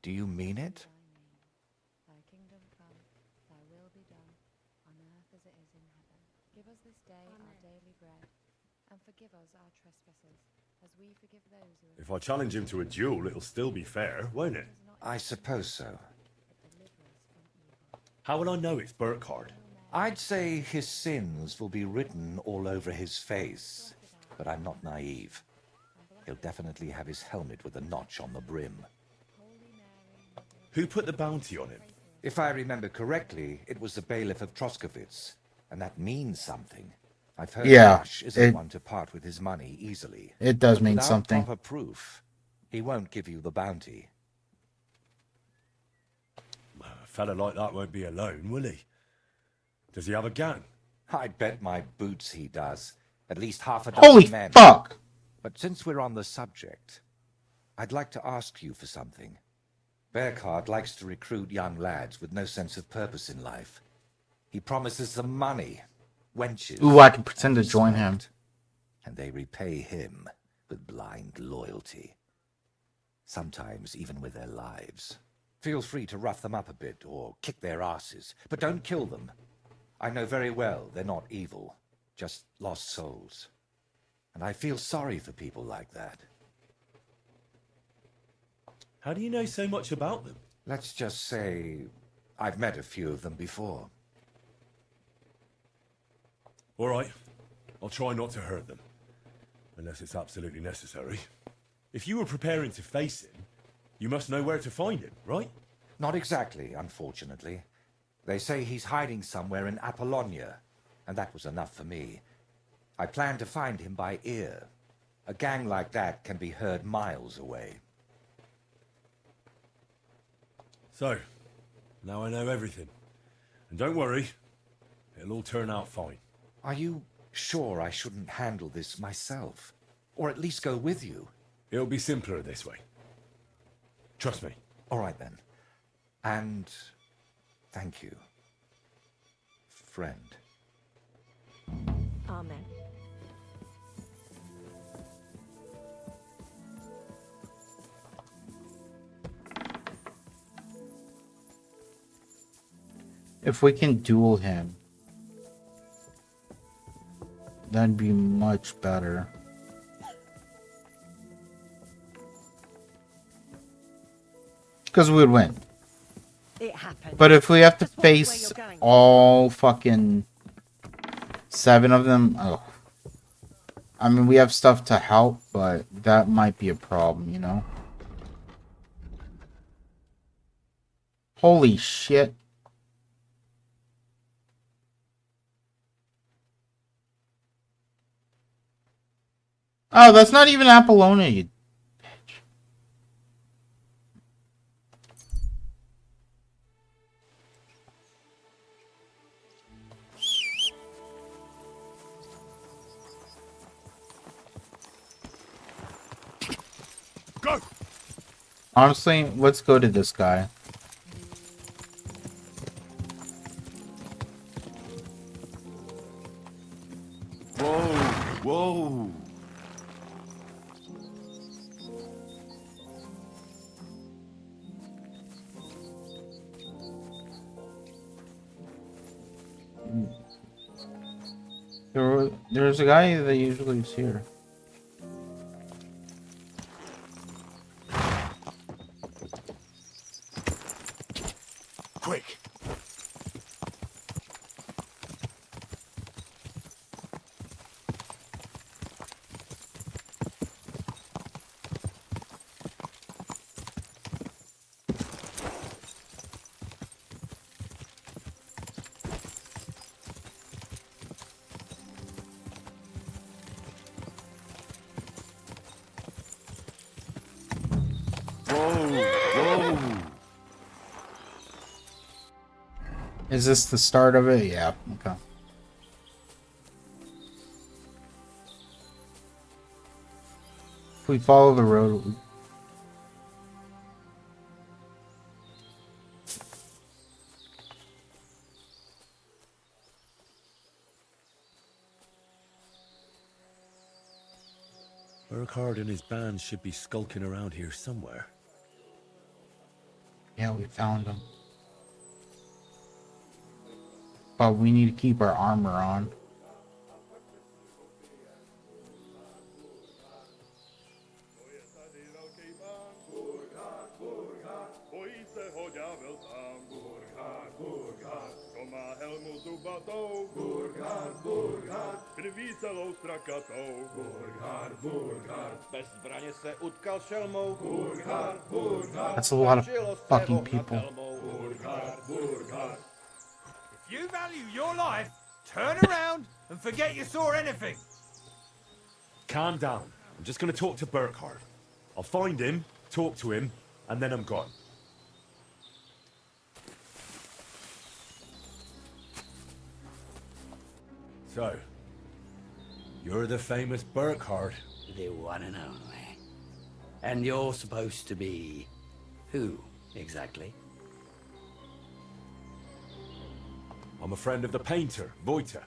Do you mean it? Thy kingdom come, thy will be done, on earth as it is in heaven. Give us this day our daily bread, and forgive us our trespasses, as we forgive those who have... If I challenge him to a duel, it'll still be fair, won't it? I suppose so. How will I know it's Burkhard? I'd say his sins will be written all over his face, but I'm not naive. He'll definitely have his helmet with a notch on the brim. Who put the bounty on him? If I remember correctly, it was the bailiff of Troskowitz, and that means something. I've heard Rush isn't one to part with his money easily. It does mean Without something. proper proof, he won't give you the bounty. A fella like that won't be alone, will he? Does he have a gang? I bet my boots he does. At least half a dozen Holy men. fuck! But since we're on the subject, I'd like to ask you for something. Burkhard likes to recruit young lads with no sense of purpose in life. He promises them money, wenches... Ooh, I can pretend to join him. And they repay him with blind loyalty. Sometimes even with their lives. Feel free to rough them up a bit or kick their asses, but don't kill them. I know very well they're not evil, just lost souls. And I feel sorry for people like that. How do you know so much about them? Let's just say I've met a few of them before. All right, I'll try not to hurt them. Unless it's absolutely necessary. If you were preparing to face him, you must know where to find him, right? Not exactly, unfortunately. They say he's hiding somewhere in Apollonia, and that was enough for me. I plan to find him by ear. A gang like that can be heard miles away. So, now I know everything. And don't worry, it'll all turn out fine. Are you sure I shouldn't handle this myself? Or at least go with you? It'll be simpler this way. Trust me. All right then. And thank you, friend. Amen. If we can duel him, that'd be much better. Because we would win. It happened. But if we have to Just watch where face you're going. all fucking 7 of them, oh. I mean, we have stuff to help, but that might be a problem, you know? Holy shit. Oh, that's not even Apollonia, you bitch. Go! Honestly, let's go to this guy. Whoa! Whoa! There's a guy that usually is here. Quick! Is this the start of it? Yeah, okay. If we follow the road... Burkhard and his band should be skulking around here somewhere. Yeah, we found him. But we need to keep our armor on. That's a lot of fucking people. If you value your life, turn around and forget you saw anything. Calm down. I'm just going to talk to Burkhardt. I'll find him, talk to him, and then I'm gone. So, you're the famous Burkhardt. The one and only. And you're supposed to be... who, exactly? I'm a friend of the painter, Voita.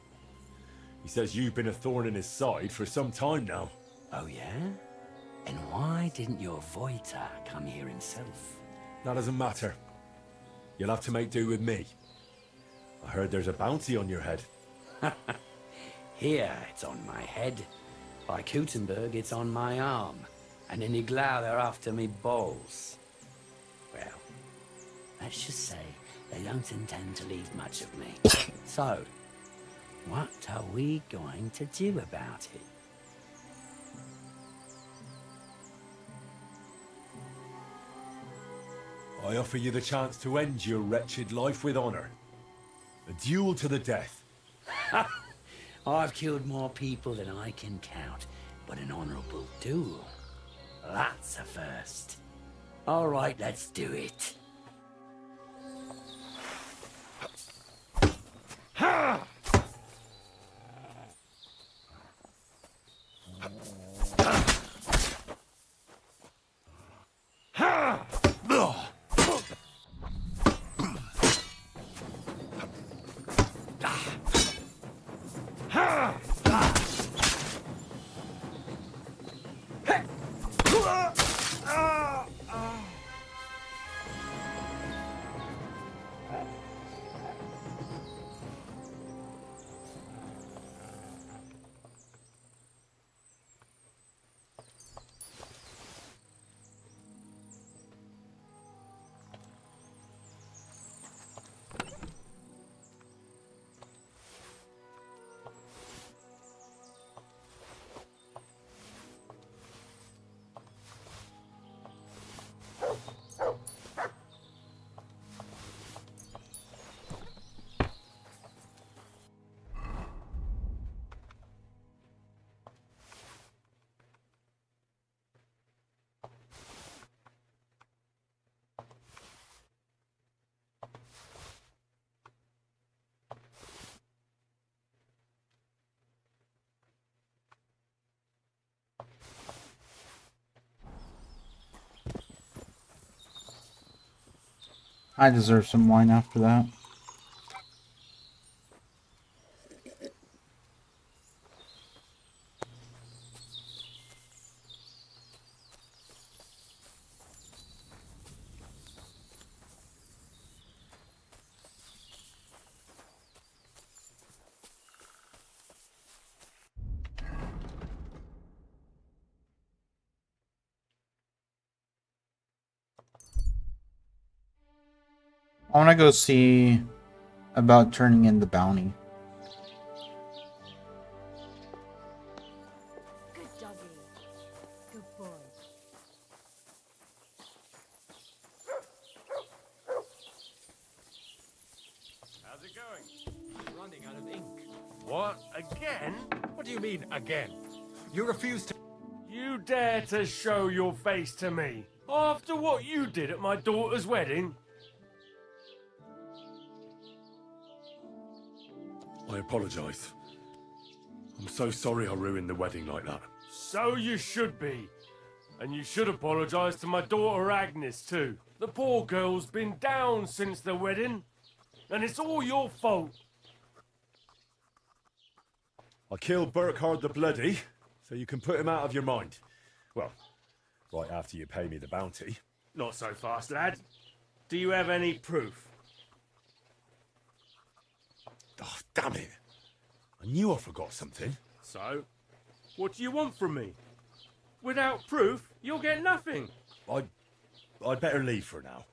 He says you've been a thorn in his side for some time now. Oh, yeah? And why didn't your Voita come here himself? That doesn't matter. You'll have to make do with me. I heard there's a bounty on your head. Here, it's on my head. By Kutenberg, it's on my arm. And in Iglau, they're after me balls. Well, let's just say they don't intend to leave much of me. So, what are we going to do about it? I offer you the chance to end your wretched life with honor. A duel to the death. I've killed more people than I can count, but an honorable duel, that's a first. All right, let's do it. I deserve some wine after that. I want to go see about turning in the bounty. Good doggy. Good boy. How's it going? Running out of ink. What? Again? What do you mean, again? You refuse to... You dare to show your face to me? After what you did at my daughter's wedding? I apologize. I'm so sorry I ruined the wedding like that. So you should be. And you should apologise to my daughter Agnes too. The poor girl's been down since the wedding. And it's all your fault. I killed Burkhardt the Bloody, so you can put him out of your mind. Well, right after you pay me the bounty. Not so fast, lad. Do you have any proof? Oh, damn it. I knew I forgot something. So, what do you want from me? Without proof, you'll get nothing. I'd better leave for now.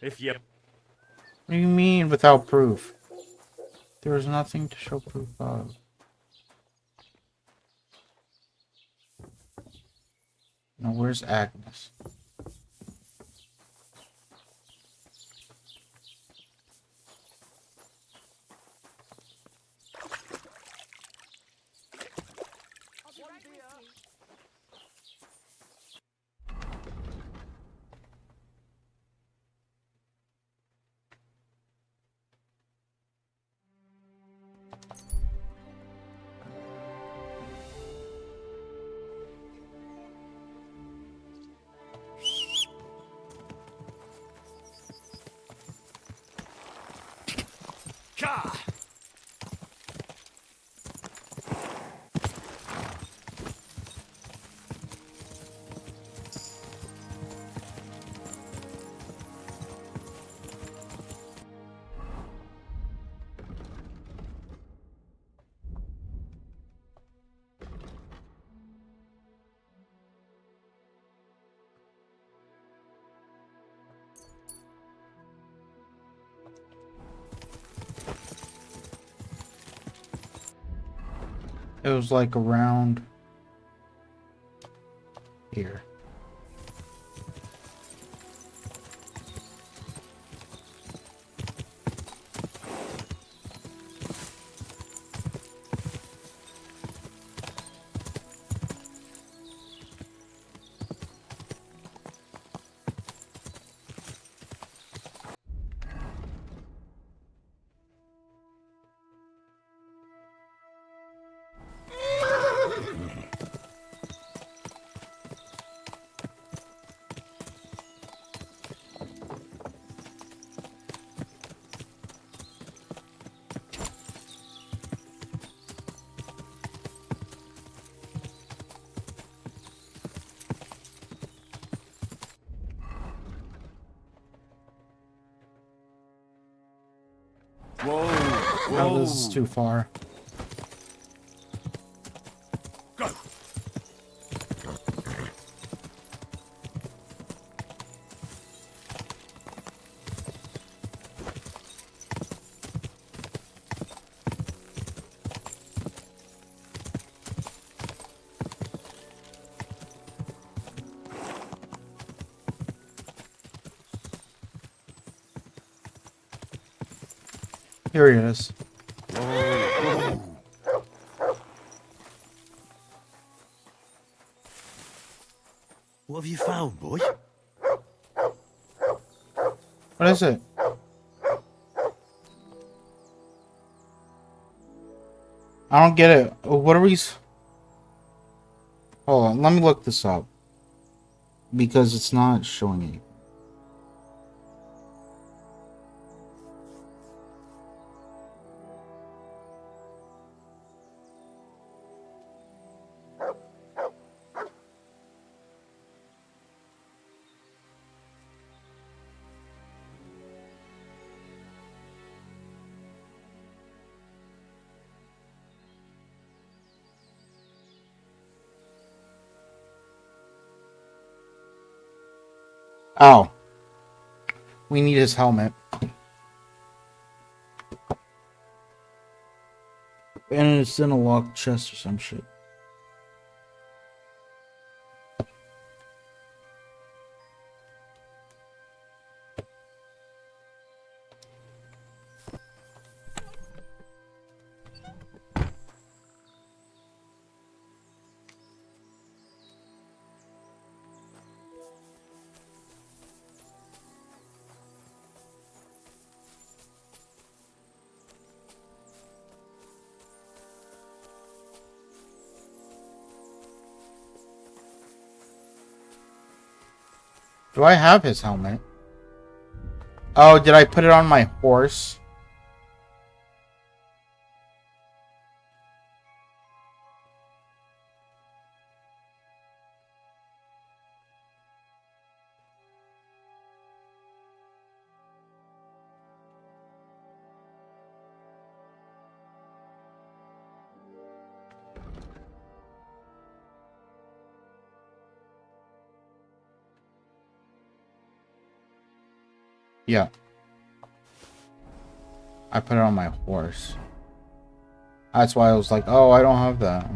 If you... What do you mean without proof? There is nothing to show proof of. Now, where's Agnes? Ka! It was like around here. Whoa! Oh, Whoa! this is too far. Go! Here he is. What have you found, boy? What is it? I don't get it. What are we... Hold on, let me look this up. Because it's not showing me. Oh. We need his helmet. And it's in a locked chest or some shit. Do I have his helmet? Oh, did I put it on my horse? Yeah. I put it on my horse. That's why I was like, oh, I don't have that.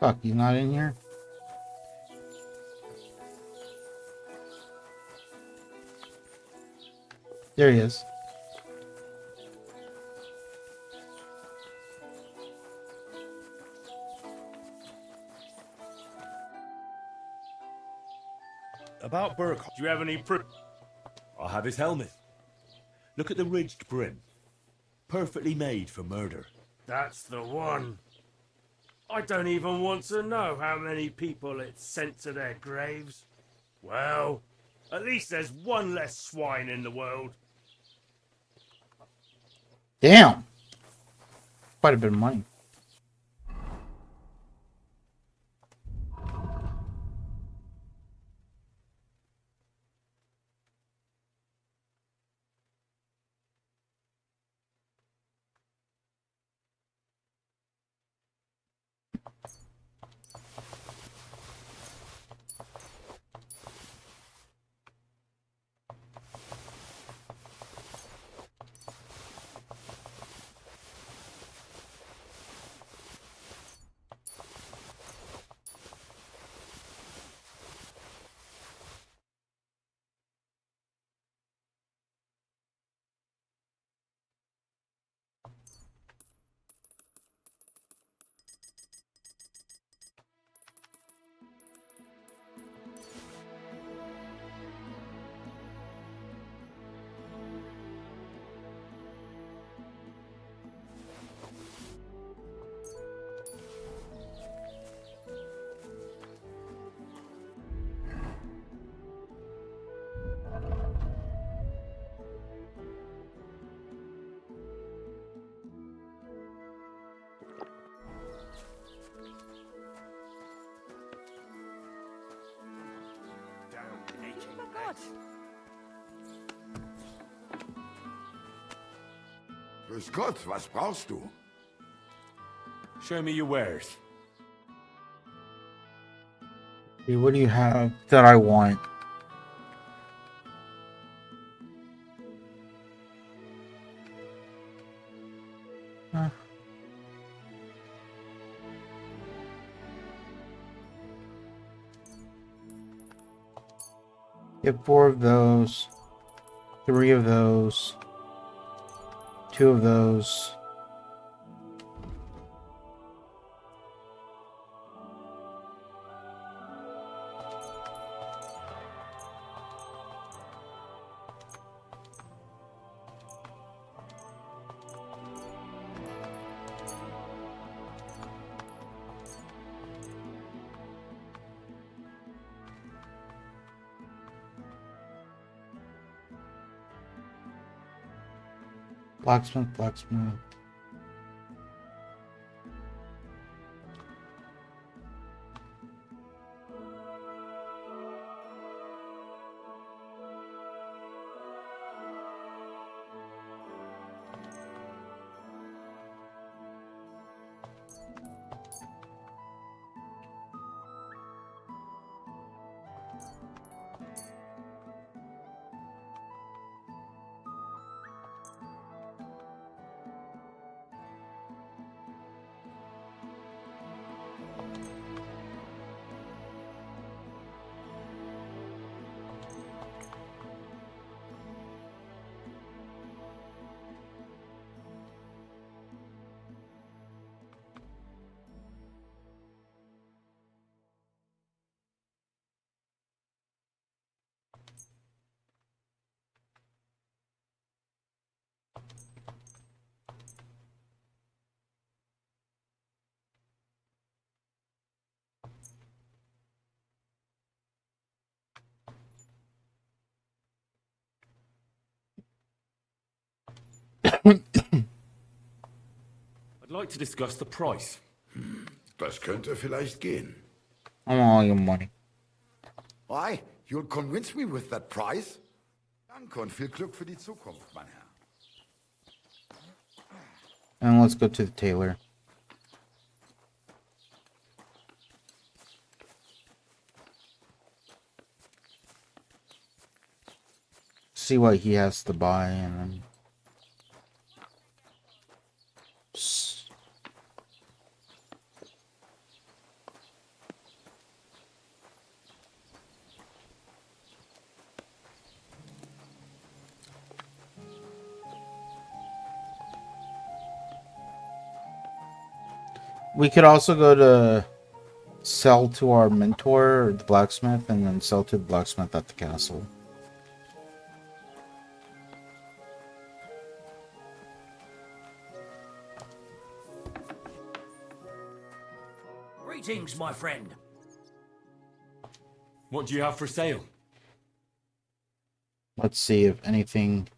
Fuck, he's not in here? There he is. About Burke, Do you have any proof? I'll have his helmet. Look at the ridged brim. Perfectly made for murder. That's the one. I don't even want to know how many people it's sent to their graves. Well, at least there's one less swine in the world. Damn! Quite a bit of money. Oh my god! Grüß Gott, was brauchst du? Show me your wares. Okay, what do you have that I want? Huh. Get 4 of those, 3 of those, 2 of those. Blacksmith, blacksmith. I'd like to discuss the price. Das könnte vielleicht gehen. I want all your money. Why? You'll convince me with that price? Danke und viel Glück für die Zukunft, mein Herr. And let's go to the tailor. See what he has to buy and then... We could also go to sell to our mentor, the blacksmith, and then sell to the blacksmith at the castle. Greetings, my friend. What do you have for sale? Let's see if anything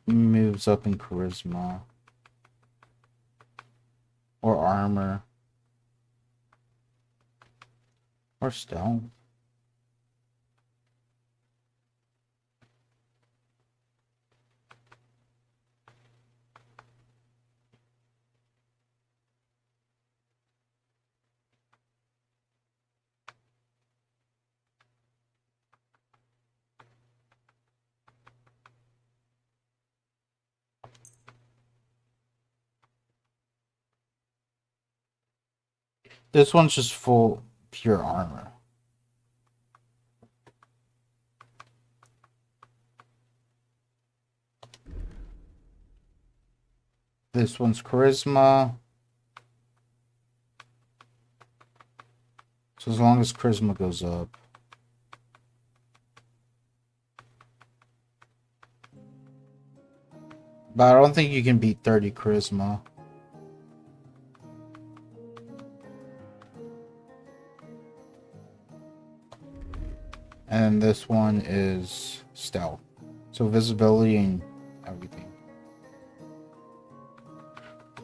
moves up in charisma or armor or stealth. This one's just full pure armor. This one's charisma. So as long as charisma goes up. But I don't think you can beat 30 charisma. And this one is stealth. So visibility and everything.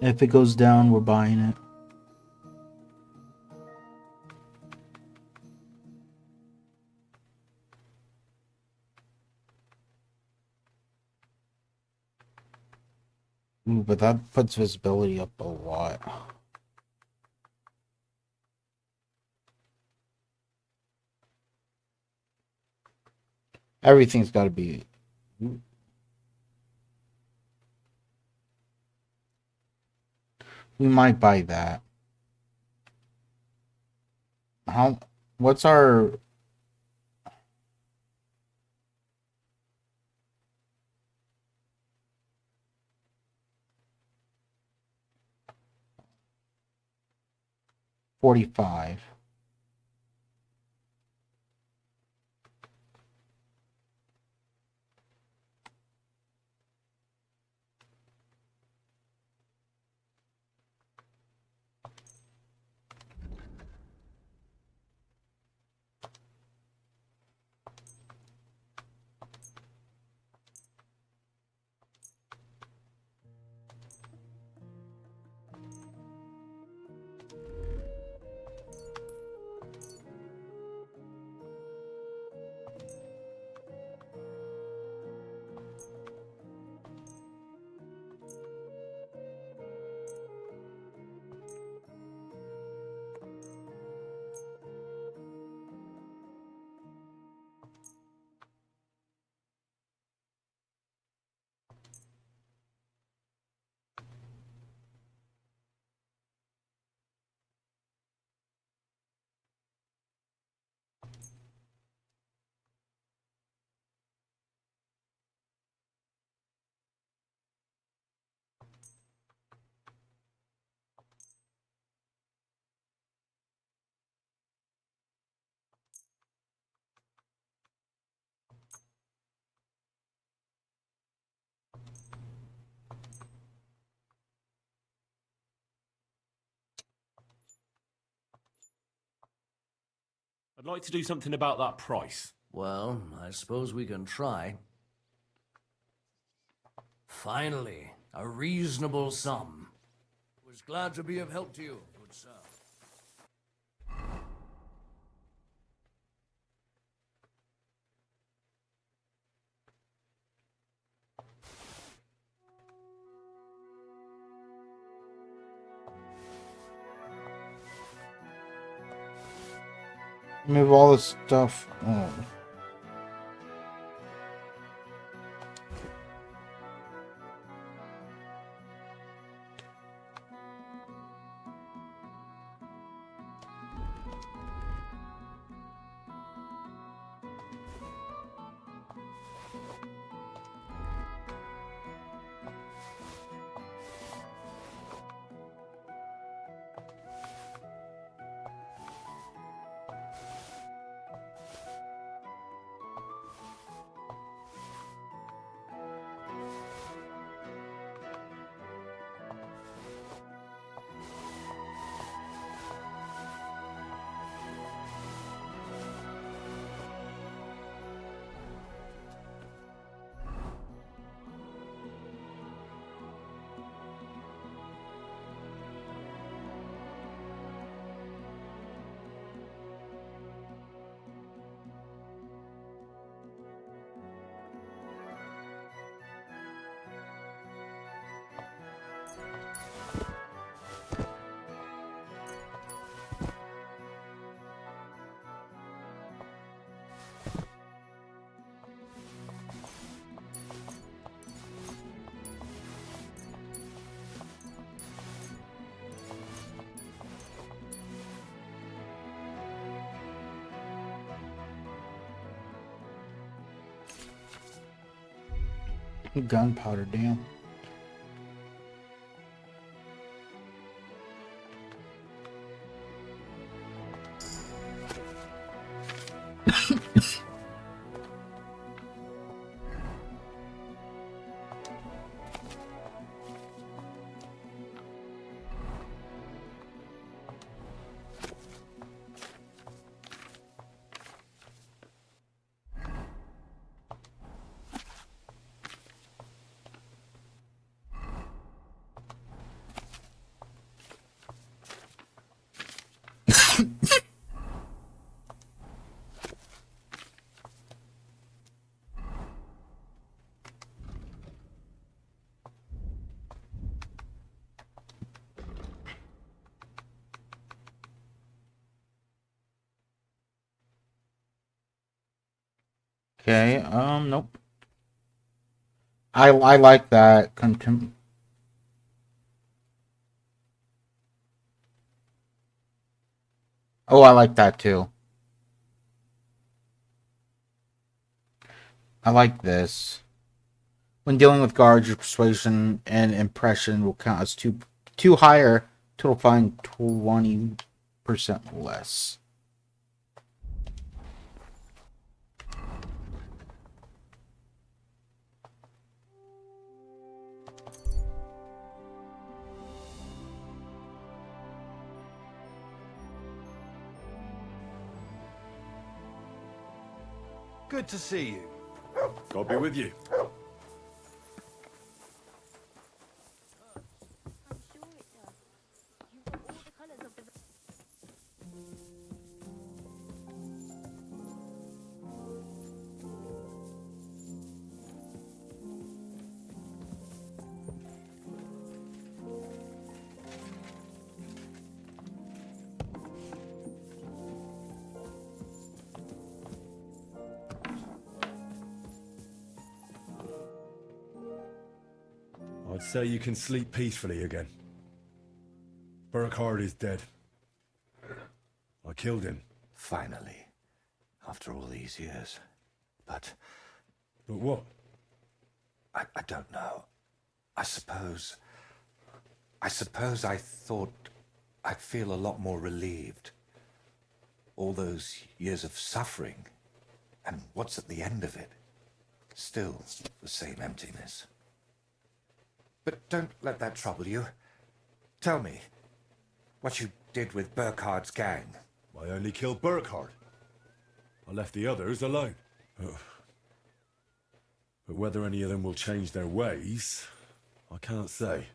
If it goes down, we're buying it. Ooh, but that puts visibility up a lot. Everything's got to be... We might buy that. How... What's our... $45. I'd like to do something about that price. Well, I suppose we can try. finally, a reasonable sum. Was glad to be of help to you, good sir. Move all this stuff. Oh. Gunpowder, damn. Okay, nope. I like that Oh, I like that too. I like this. When dealing with guards, your persuasion and impression will count as two higher. Total fine 20% less. Good to see you. God be with you. I'm sure it does. You've got all the colours of the... I'd say you can sleep peacefully again. Burkhardt is dead. I killed him. Finally. After all these years. But what? I don't know. I suppose I thought I'd feel a lot more relieved. All those years of suffering, and what's at the end of it? Still the same emptiness. But don't let that trouble you. Tell me, what you did with Burkhardt's gang. I only killed Burkhardt. I left the others alone. But whether any of them will change their ways, I can't say.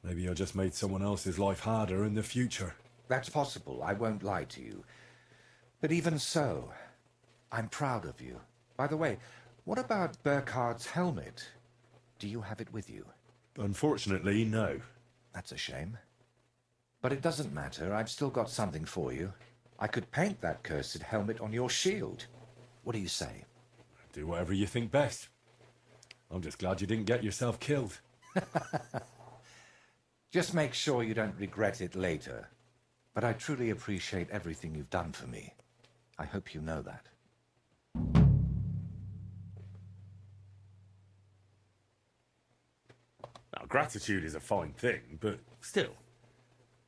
Maybe I just made someone else's life harder in the future. That's possible, I won't lie to you. But even so, I'm proud of you. By the way, what about Burkhardt's helmet? Do you have it with you? Unfortunately, no. That's a shame. But it doesn't matter, I've still got something for you. I could paint that cursed helmet on your shield. What do you say? Do whatever you think best. I'm just glad you didn't get yourself killed. Just make sure you don't regret it later. But I truly appreciate everything you've done for me. I hope you know that. Now, gratitude is a fine thing, but still.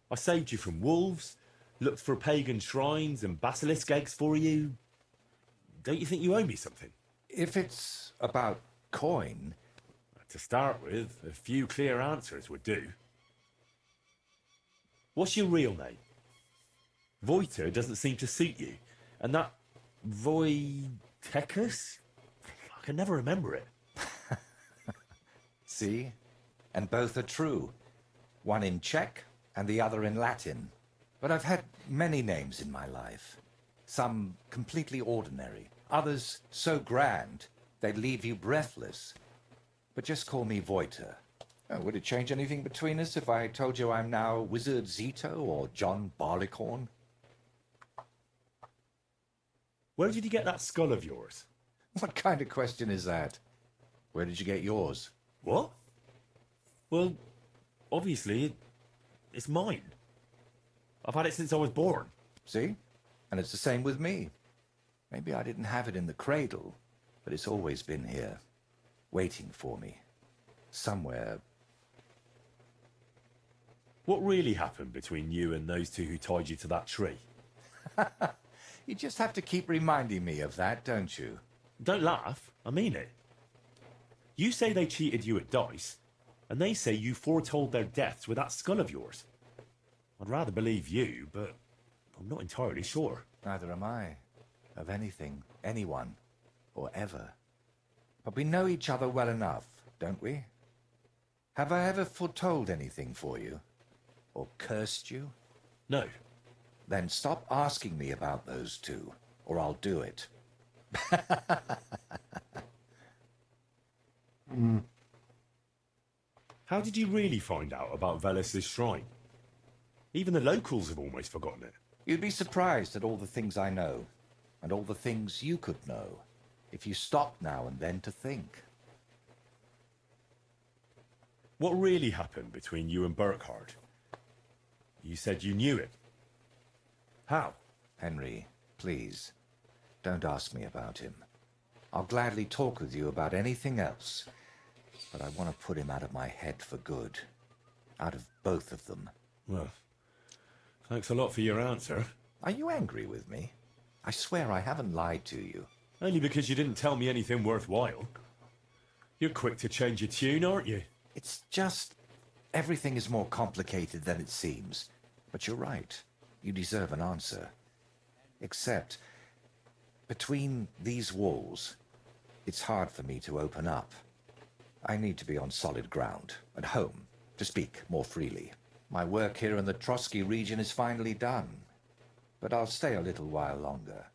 I saved you from wolves, looked for pagan shrines and basilisk eggs for you. Don't you think you owe me something? If it's about coin... To start with, a few clear answers would do. What's your real name? Voiter doesn't seem to suit you. And that Voitechus? I can never remember it. See? And both are true. One in Czech and the other in Latin. But I've had many names in my life. Some completely ordinary. Others so grand they'd leave you breathless. But just call me Voiter. Oh, would it change anything between us if I told you I'm now Wizard Zito or John Barleycorn? Where did you get that skull of yours? What kind of question is that? Where did you get yours? What? Well, obviously, it's mine. I've had it since I was born. See? And it's the same with me. Maybe I didn't have it in the cradle, but it's always been here, waiting for me. Somewhere. What really happened between you and those two who tied you to that tree? You just have to keep reminding me of that, don't you? Don't laugh. I mean it. You say they cheated you at dice, and they say you foretold their deaths with that skull of yours. I'd rather believe you, but I'm not entirely sure. Neither am I. Of anything, anyone, or ever. But we know each other well enough, don't we? Have I ever foretold anything for you? Or cursed you? No. Then stop asking me about those two, or I'll do it. How did you really find out about Velis's shrine? Even the locals have almost forgotten it. You'd be surprised at all the things I know, and all the things you could know, if you stopped now and then to think. What really happened between you and Burkhard? You said you knew him. How? Henry, please, don't ask me about him. I'll gladly talk with you about anything else, but I want to put him out of my head for good. Out of both of them. Well, thanks a lot for your answer. Are you angry with me? I swear I haven't lied to you. Only because you didn't tell me anything worthwhile. You're quick to change your tune, aren't you? It's just... everything is more complicated than it seems. But you're right. You deserve an answer. Except, between these walls, it's hard for me to open up. I need to be on solid ground, at home, to speak more freely. My work here in the Trotsky region is finally done, but I'll stay a little while longer.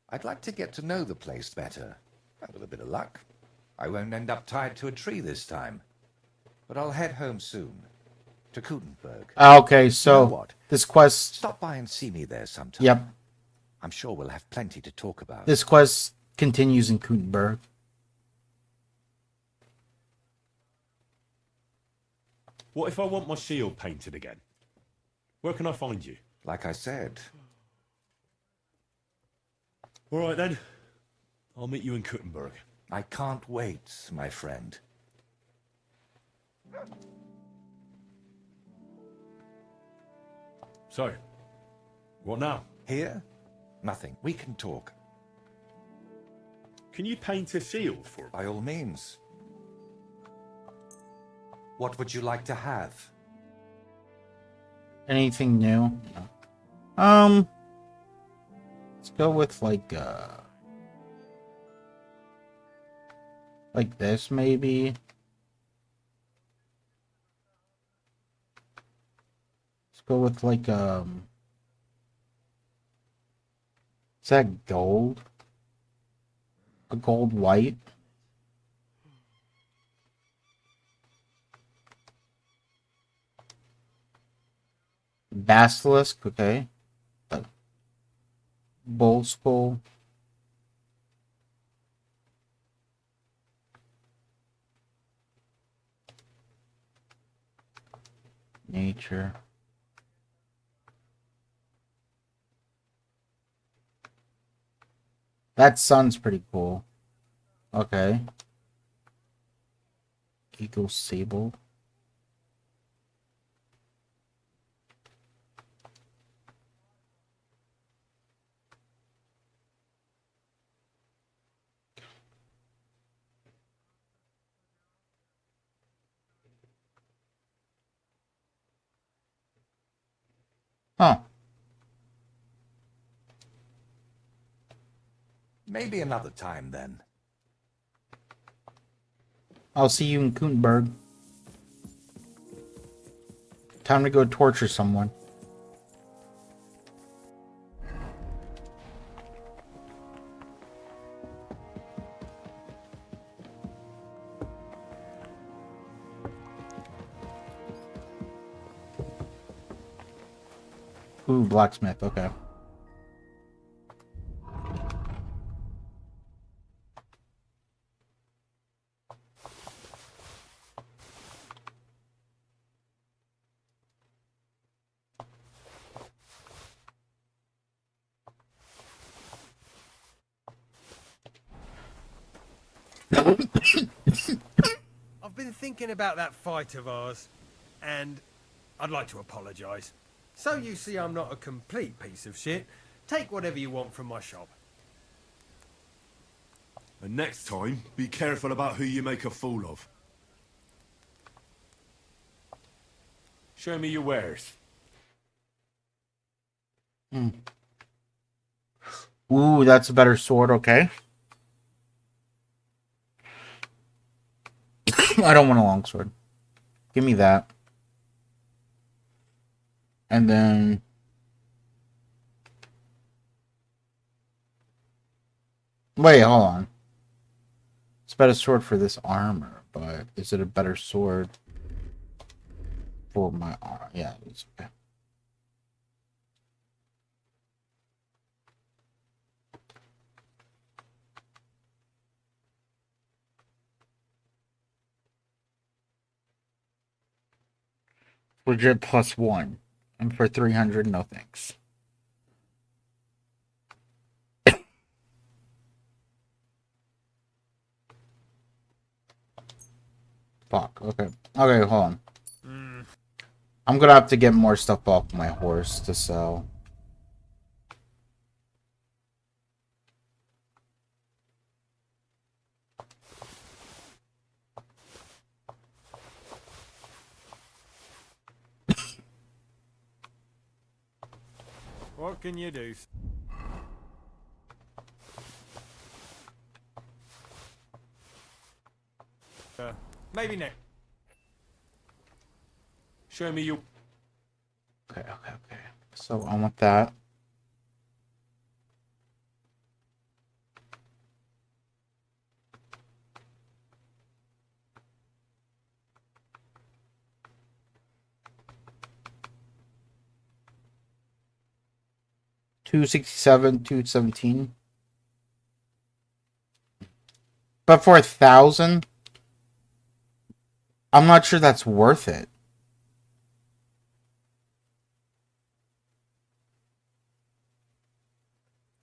I'd like to get to know the place better, and with a bit of luck, I won't end up tied to a tree this time. But I'll head home soon, to Kutenberg. Okay, so You know what? this quest... Stop by and see me there sometime. Yep. I'm sure we'll have plenty to talk about. This quest continues in Kutenberg. What if I want my shield painted again? Where can I find you? Like I said, All right then. I'll meet you in Kuttenberg. I can't wait, my friend. So, what now? Here? Nothing. We can talk. Can you paint a shield for me? By all means. What would you like to have? Anything new? No. Let's go with like Like this, maybe? Let's go with like, is that gold? A gold white? Basilisk, okay. Bull skull. Nature. That sun's pretty cool. Okay. Eagle sable. Huh. Maybe another time then. I'll see you in Kutenberg. Time to go torture someone. Ooh, blacksmith, okay. I've been thinking about that fight of ours, and I'd like to apologise. So you see I'm not a complete piece of shit. Take whatever you want from my shop. And next time, be careful about who you make a fool of. Show me your wares. Ooh, that's a better sword, okay. I don't want a longsword. Give me that. And then... Wait, hold on. It's a better sword for this armor, but is it a better sword for my armor? Yeah, it's okay. Legit +1. And for 300, no thanks. Fuck, okay. Okay, hold on. I'm gonna have to get more stuff off my horse to sell. What can you do? Maybe next. Show me your... Okay, okay, okay. So I want that. $267, $217. But for 1,000, I'm not sure that's worth it.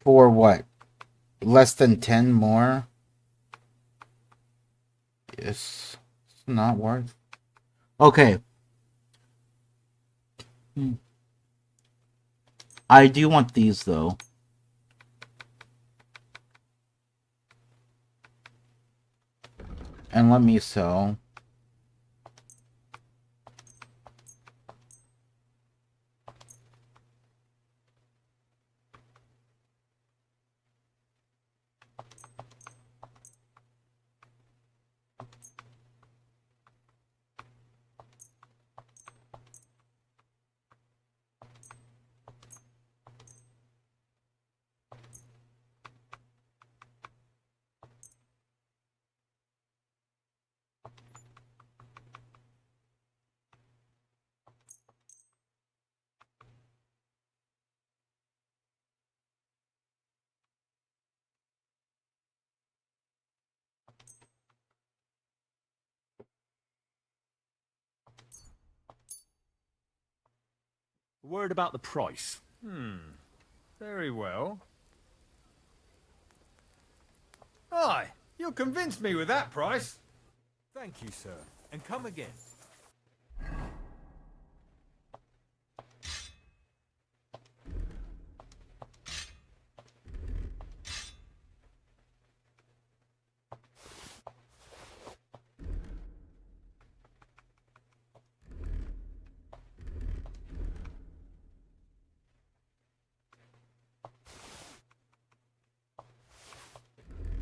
For what? Less than 10 more? It's not worth. Okay. I do want these though. And let me sell. A word about the price. Very well. Aye, you'll convince me with that price. Thank you, sir. And come again.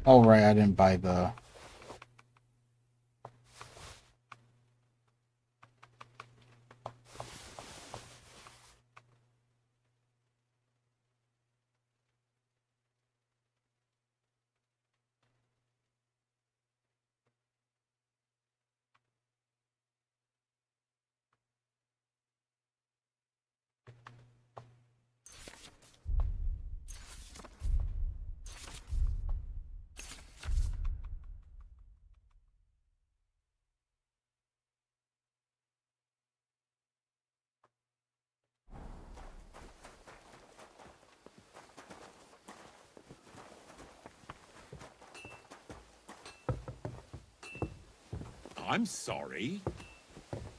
Oh, right, I didn't buy the... I'm sorry.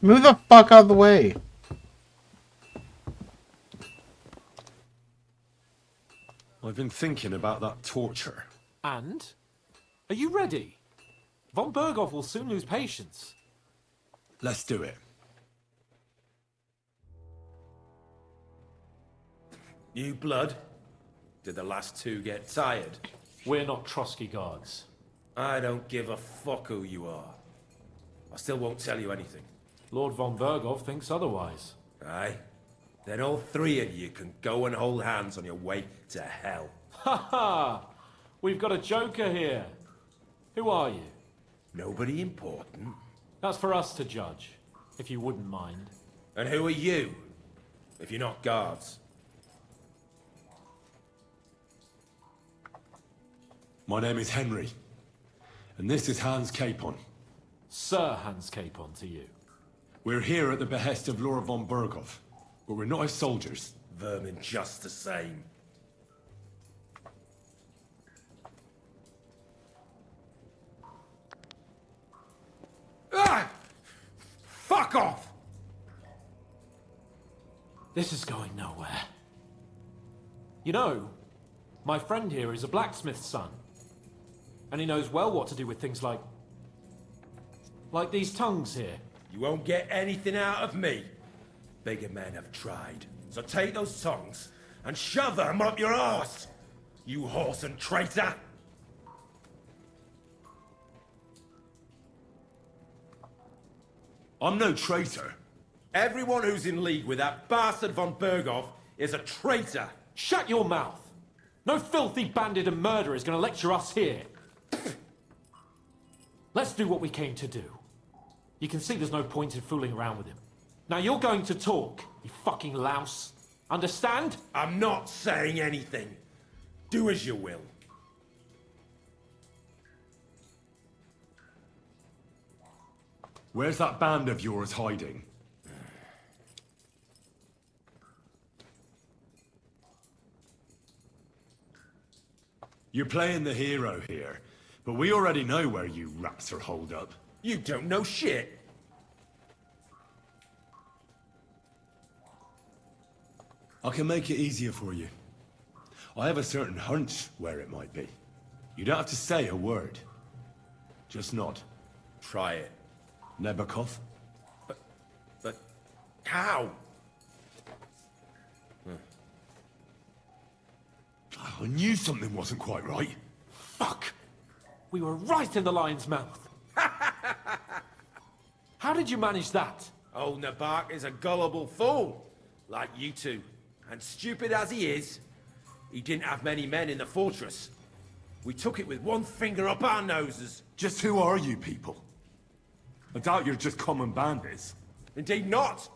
Move the fuck out of the way. I've been thinking about that torture. And? Are you ready? Von Berghoff will soon lose patience. Let's do it. New blood? Did the last two get tired? We're not Trotsky guards. I don't give a fuck who you are. I still won't tell you anything. Lord von Berghoff thinks otherwise. Aye? Then all three of you can go and hold hands on your way to hell. Ha ha! We've got a joker here. Who are you? Nobody important. That's for us to judge, if you wouldn't mind. And who are you, if you're not guards? My name is Henry, and this is Hans Capon. Sir Hans Capon to you. We're here at the behest of Lord von Berghoff, but we're not his soldiers. Vermin just the same. Ah! Fuck off! This is going nowhere. You know, my friend here is a blacksmith's son. And he knows well what to do with things like these tongues here. You won't get anything out of me. Bigger men have tried. So take those tongues and shove them up your arse, you horse and traitor! I'm no traitor. Everyone who's in league with that bastard von Berghoff is a traitor! Shut your mouth! No filthy bandit and murderer is going to lecture us here. Let's do what we came to do. You can see there's no point in fooling around with him. Now you're going to talk, you fucking louse. Understand? I'm not saying anything. Do as you will. Where's that band of yours hiding? You're playing the hero here, but we already know where you rats are holed up. You don't know shit. I can make it easier for you. I have a certain hunch where it might be. You don't have to say a word. Just nod. Try it. Nebakov? But how? I knew something wasn't quite right. Fuck! We were right in the lion's mouth. How did you manage that? Old Nabak is a gullible fool, like you two. And stupid as he is, he didn't have many men in the fortress. We took it with one finger up our noses. Just who are you people? I doubt you're just common bandits. Indeed not.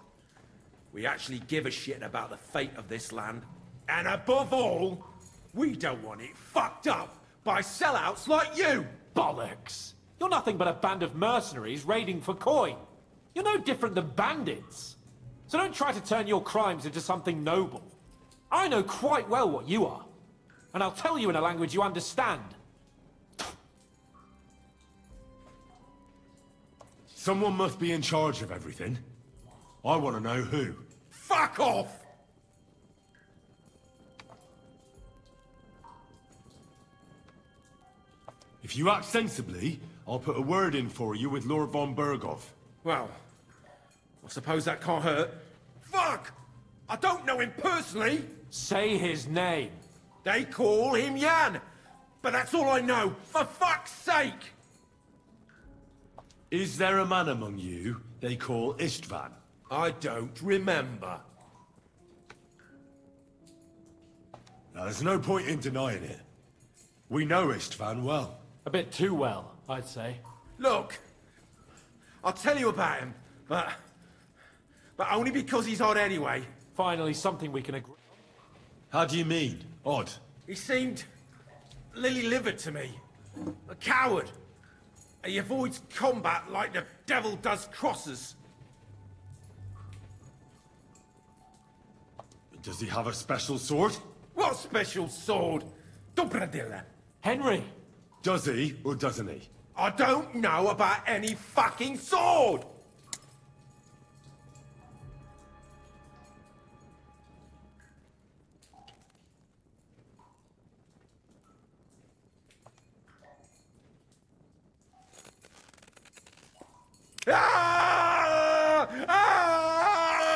We actually give a shit about the fate of this land. And above all, we don't want it fucked up by sellouts like you! Bollocks! You're nothing but a band of mercenaries raiding for coin. You're no different than bandits. So don't try to turn your crimes into something noble. I know quite well what you are. And I'll tell you in a language you understand. Someone must be in charge of everything. I want to know who. Fuck off! If you act sensibly, I'll put a word in for you with Lord von Berghoff. Well, I suppose that can't hurt. Fuck! I don't know him personally. Say his name. They call him Jan. But that's all I know. For fuck's sake! Is there a man among you they call Istvan? I don't remember. Now, there's no point in denying it. We know Istvan well. A bit too well, I'd say. Look, I'll tell you about him, but only because he's odd anyway. Finally, something we can agree. How do you mean, odd? He seemed lily-livered to me. A coward. He avoids combat like the devil does crosses. Does he have a special sword? What special sword? Dobradilla. Henry! Does he, or doesn't he? I don't know about any fucking sword! Ah! Ah!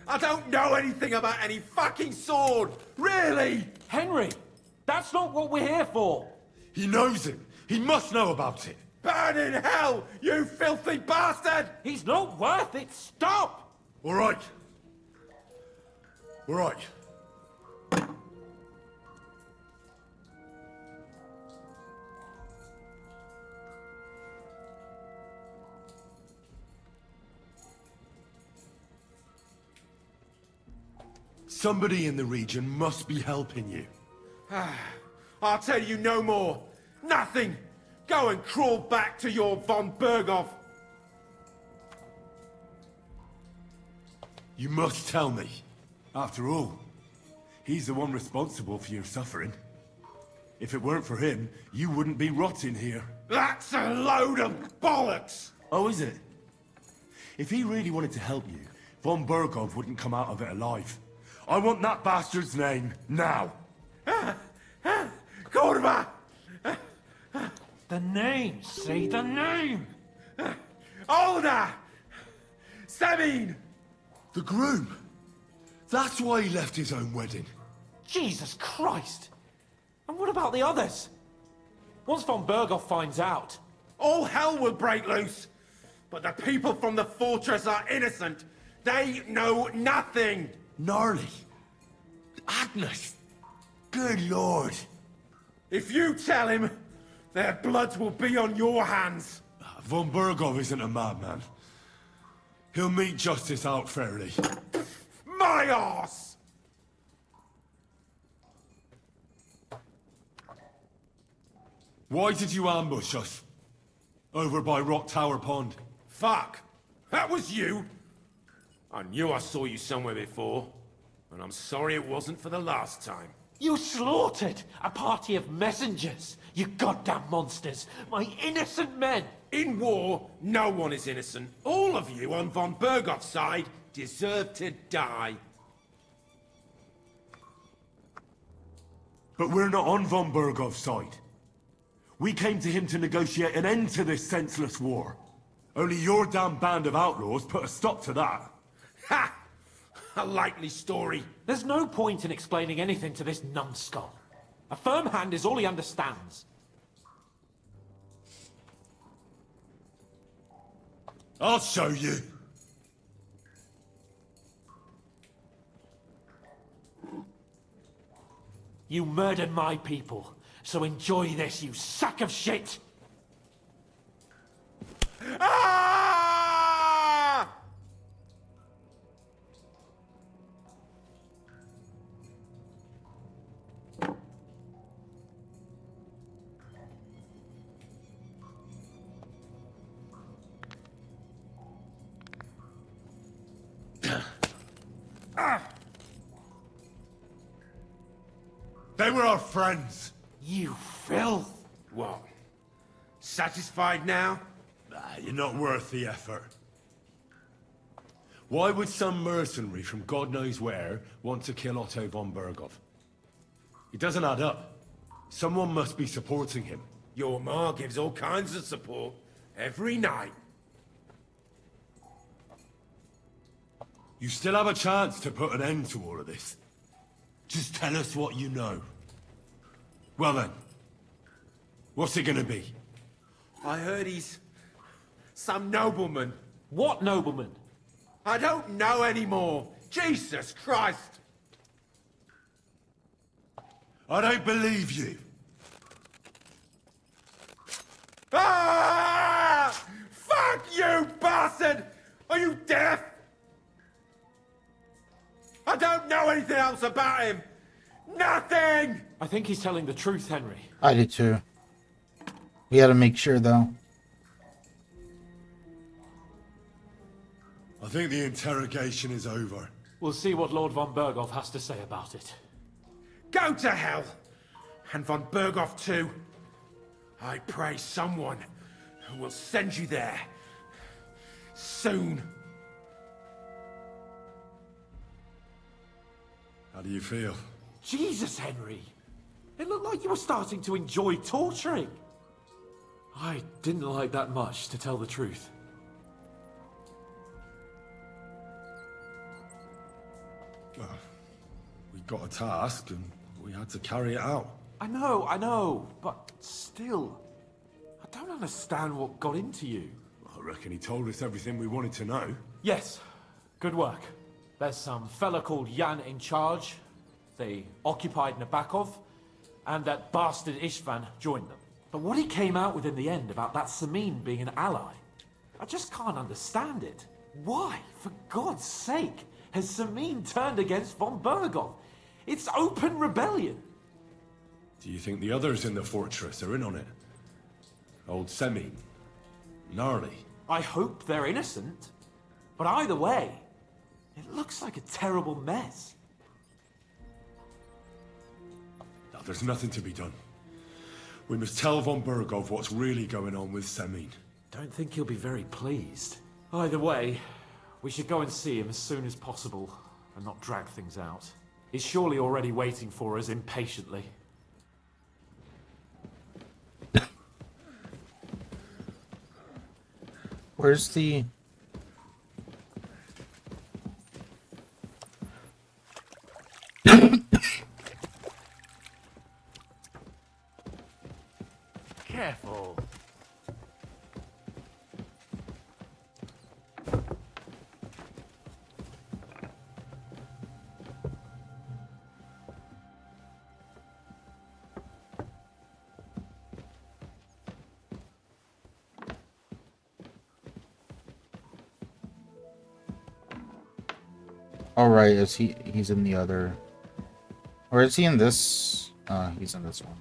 I don't know anything about any fucking sword! Really! Henry! That's not what we're here for! He knows him! He must know about it! Burn in hell, you filthy bastard! He's not worth it! Stop! All right. All right. Somebody in the region must be helping you. I'll tell you no more. Nothing. Go and crawl back to your von Berghoff. You must tell me. After all, he's the one responsible for your suffering. If it weren't for him, you wouldn't be rotting here. That's a load of bollocks! Oh, is it? If he really wanted to help you, von Berghoff wouldn't come out of it alive. I want that bastard's name, now! Korva! The name! Say the name! Olda! Sabine! The groom! That's why he left his own wedding. Jesus Christ! And what about the others? Once von Berghoff finds out... All hell will break loose! But the people from the fortress are innocent! They know nothing! Gnarly. Agnes. Good lord. If you tell him, their blood will be on your hands. Von Berghoff isn't a madman. He'll meet justice out fairly. My arse! Why did you ambush us? Over by Rock Tower Pond. Fuck! That was you! I knew I saw you somewhere before. And I'm sorry it wasn't for the last time. You slaughtered a party of messengers! You goddamn monsters! My innocent men! In war, no one is innocent. All of you on von Berghoff's side deserve to die. But we're not on von Berghoff's side. We came to him to negotiate an end to this senseless war. Only your damn band of outlaws put a stop to that. Ha! A likely story. There's no point in explaining anything to this numbskull. A firm hand is all he understands. I'll show you. You murdered my people, so enjoy this, you sack of shit! Ah! They were our friends. You filth! What? Satisfied now? You're not worth the effort. Why would some mercenary from God knows where want to kill Otto von Berghoff? It doesn't add up. Someone must be supporting him. Your ma gives all kinds of support every night. You still have a chance to put an end to all of this. Just tell us what you know. Well then, what's it gonna be? I heard he's some nobleman. What nobleman? I don't know anymore. Jesus Christ! I don't believe you. Ah! Fuck you, bastard! Are you deaf? I don't know anything else about him. Nothing! I think he's telling the truth, Henry. I do too. We gotta make sure though. I think the interrogation is over. We'll see what Lord von Berghoff has to say about it. Go to hell! And von Berghoff too. I pray someone will send you there. Soon. How do you feel? Jesus, Henry! It looked like you were starting to enjoy torturing. I didn't like that much, to tell the truth. We got a task and we had to carry it out. I know, but still, I don't understand what got into you. I reckon he told us everything we wanted to know. Yes, good work. There's some fella called Jan in charge. They occupied Nabokov, and that bastard Istvan joined them. But what he came out with in the end about that Samin being an ally, I just can't understand it. Why, for God's sake, has Samin turned against von Berghoff? It's open rebellion. Do you think the others in the fortress are in on it? Old Semin, Gnarly. I hope they're innocent. But either way, it looks like a terrible mess. Now, there's nothing to be done. We must tell von Berghoff what's really going on with Semin. Don't think he'll be very pleased. Either way, we should go and see him as soon as possible and not drag things out. He's surely already waiting for us impatiently. Where's the... Careful. All right, is he's in the other, or is he in this? He's in this one.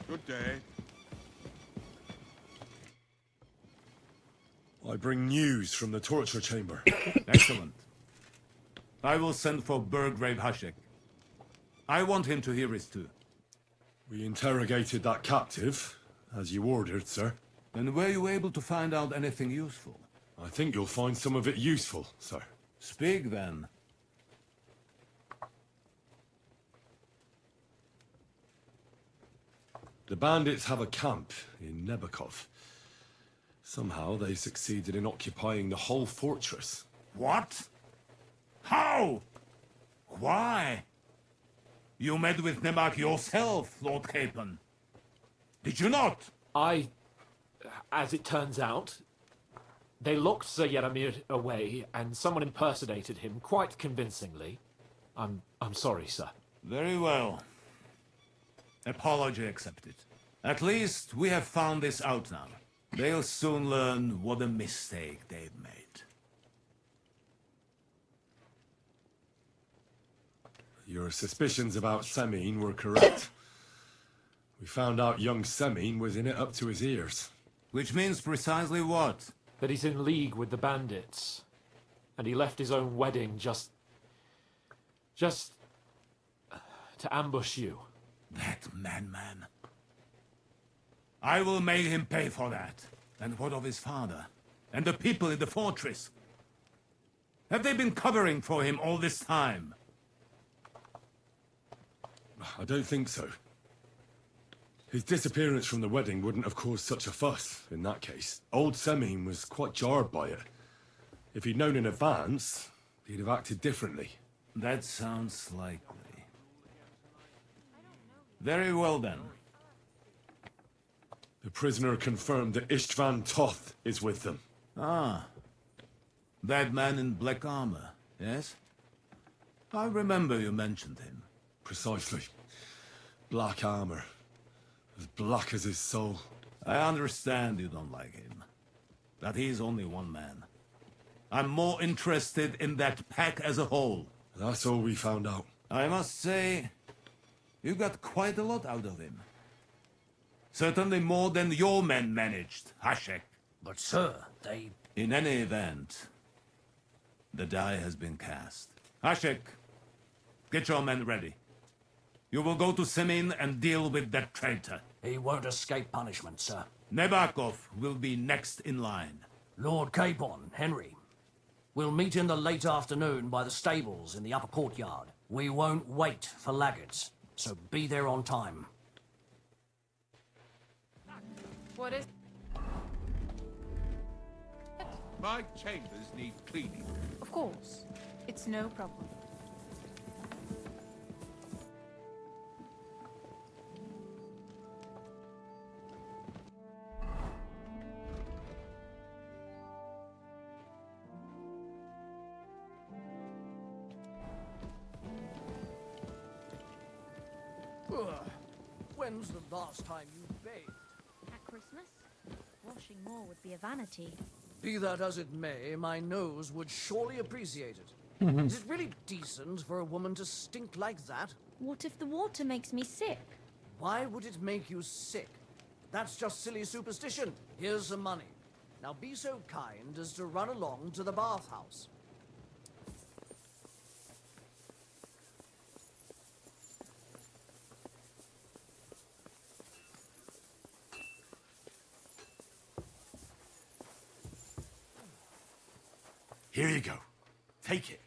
Good day. I bring news from the torture chamber. Excellent. I will send for Burgrave Hashek. I want him to hear it too. We interrogated that captive, as you ordered, sir. And were you able to find out anything useful? I think you'll find some of it useful, sir. Speak then. The bandits have a camp in Nebokov. Somehow they succeeded in occupying the whole fortress. What? How? Why? You met with Nemak yourself, Lord Capon. Did you not? As it turns out, they locked Sir Yaramir away and someone impersonated him quite convincingly. I'm sorry, sir. Very well. Apology accepted. At least we have found this out now. They'll soon learn what a mistake they've made. Your suspicions about Semine were correct. We found out young Semine was in it up to his ears. Which means precisely what? That he's in league with the bandits. And he left his own wedding just to ambush you. That man. I will make him pay for that. And what of his father? And the people in the fortress? Have they been covering for him all this time? I don't think so. His disappearance from the wedding wouldn't have caused such a fuss, in that case. Old Semine was quite jarred by it. If he'd known in advance, he'd have acted differently. That sounds likely. Very well then. The prisoner confirmed that Istvan Toth is with them. Ah. That man in black armor, yes? I remember you mentioned him. Precisely. Black armor. As black as his soul. I understand you don't like him. That he's only one man. I'm more interested in that pack as a whole. That's all we found out. I must say, you got quite a lot out of him. Certainly more than your men managed, Hashek. But sir, they... In any event, the die has been cast. Hashek, get your men ready. You will go to Semine and deal with that traitor. He won't escape punishment, sir. Nebakov will be next in line. Lord Capon, Henry. We'll meet in the late afternoon by the stables in the upper courtyard. We won't wait for laggards, so be there on time. What is... My chambers need cleaning. Of course. It's no problem. When's the last time you bathed? At Christmas? Washing more would be a vanity. Be that as it may, my nose would surely appreciate it. Is it really decent for a woman to stink like that? What if the water makes me sick? Why would it make you sick? That's just silly superstition. Here's some money. Now be so kind as to run along to the bathhouse. Here you go. Take it.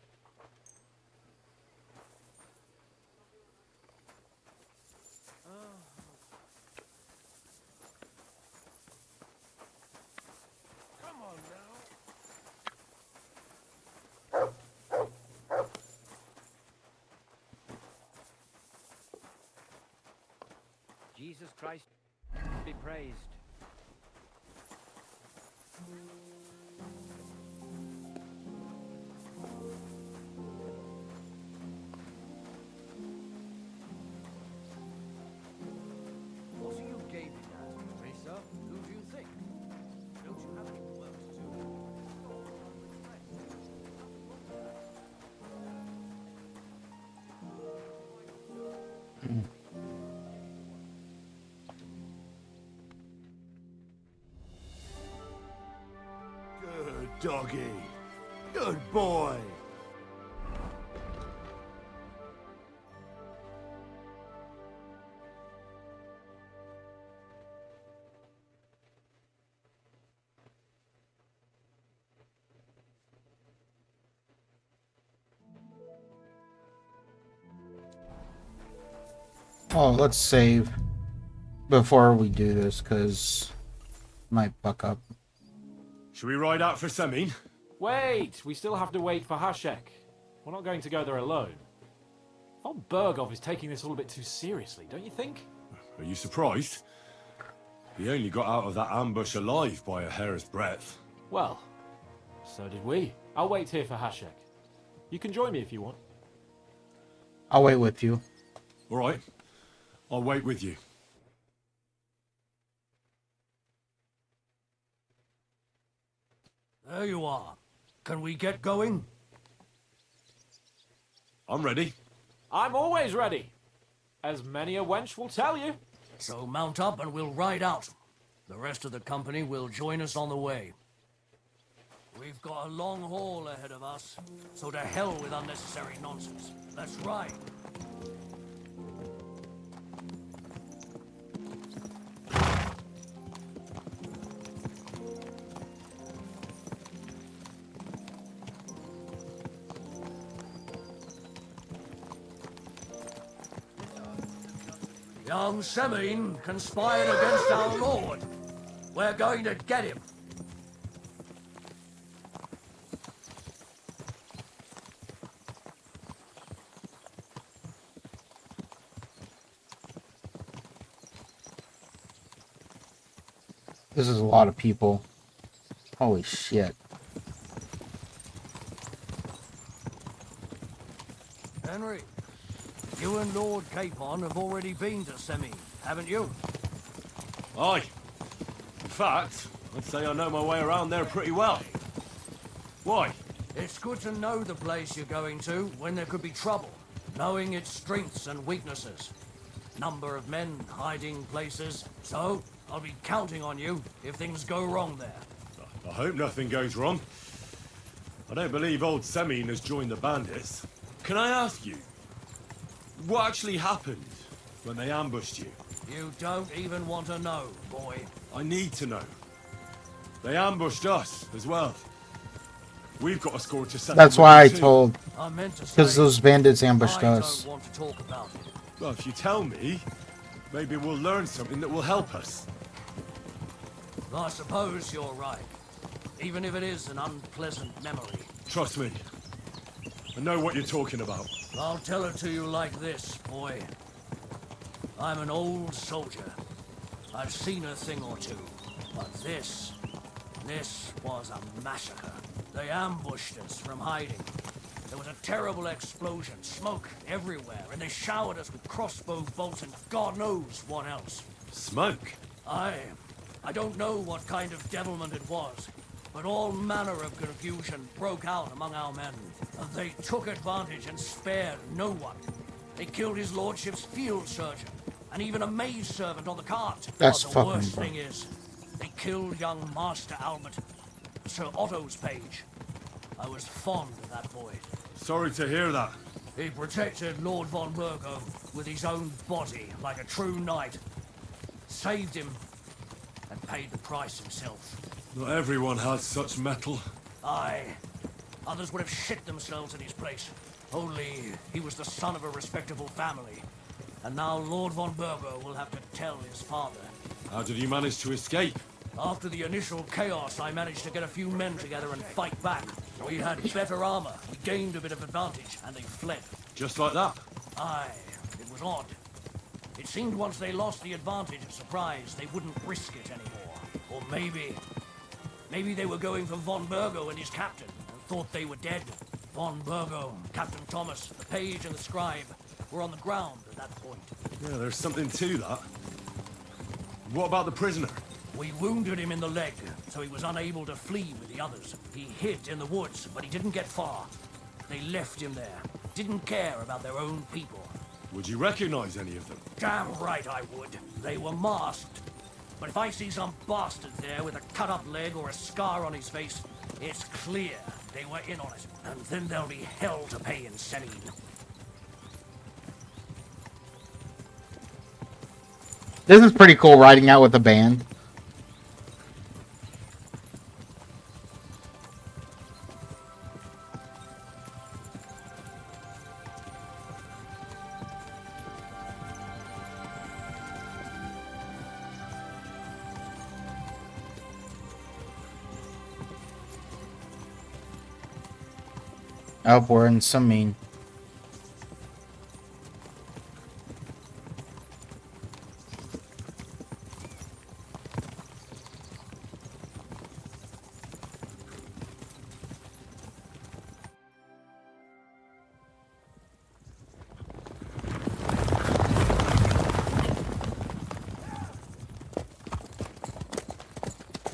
Come on now. Jesus Christ be praised. What are you gaping at, Teresa? Who do you think? Don't you have any work to do? Good doggy. Good boy. Oh, let's save before we do this, because might fuck up. Should we ride out for Semine? Wait! We still have to wait for Hashek. We're not going to go there alone. Von Bergov is taking this all a bit too seriously, don't you think? Are you surprised? He only got out of that ambush alive by a hair's breadth. Well, so did we. I'll wait here for Hashek. You can join me if you want. I'll wait with you. All right. I'll wait with you. There you are. Can we get going? I'm ready. I'm always ready. As many a wench will tell you. So mount up and we'll ride out. The rest of the company will join us on the way. We've got a long haul ahead of us, so to hell with unnecessary nonsense. Let's ride. Young Semine conspired against our lord. We're going to get him. This is a lot of people. Holy shit. Henry, you and Lord Capon have already been to Semine, haven't you? Aye. In fact, I'd say I know my way around there pretty well. Why? It's good to know the place you're going to when there could be trouble, knowing its strengths and weaknesses. Number of men, hiding places. So, I'll be counting on you if things go wrong there. I hope nothing goes wrong. I don't believe old Semine has joined the bandits. Can I ask you, what actually happened when they ambushed you? You don't even want to know, boy. I need to know. They ambushed us as well. We've got a score to settle. That's with why I them too. told. I meant to say, Because those bandits ambushed I us. don't want to talk about it. Well, if you tell me, maybe we'll learn something that will help us. I suppose you're right. Even if it is an unpleasant memory. Trust me. I know what you're talking about. I'll tell it to you like this, boy. I'm an old soldier. I've seen a thing or two. But this was a massacre. They ambushed us from hiding. There was a terrible explosion, smoke everywhere, and they showered us with crossbow bolts and God knows what else. Smoke? I don't know what kind of devilment it was, but all manner of confusion broke out among our men. And they took advantage and spared no one. They killed his lordship's field surgeon, and even a maid servant on the cart. That's But the fucking worst bad. thing is, they killed young Master Albert, Sir Otto's page. I was fond of that boy. Sorry to hear that. He protected Lord von Burgo with his own body like a true knight. Saved him and paid the price himself. Not everyone has such metal. Aye. Others would have shit themselves in his place. Only he was the son of a respectable family. And now Lord von Burgo will have to tell his father. How did you manage to escape? After the initial chaos, I managed to get a few men together and fight back. We had better armor, we gained a bit of advantage, and they fled. Just like that? Aye, it was odd. It seemed once they lost the advantage of surprise, they wouldn't risk it anymore. Or maybe they were going for von Burgo and his captain, and thought they were dead. Von Burgo, Captain Thomas, the page and the scribe were on the ground at that point. Yeah, there's something to that. What about the prisoner? We wounded him in the leg, so he was unable to flee with the others. He hid in the woods, but he didn't get far. They left him there. Didn't care about their own people. Would you recognize any of them? Damn right I would. They were masked. But if I see some bastard there with a cut-up leg or a scar on his face, it's clear they were in on it. And then there'll be hell to pay in Semine. This is pretty cool, riding out with a band. Oh, we're in Semine.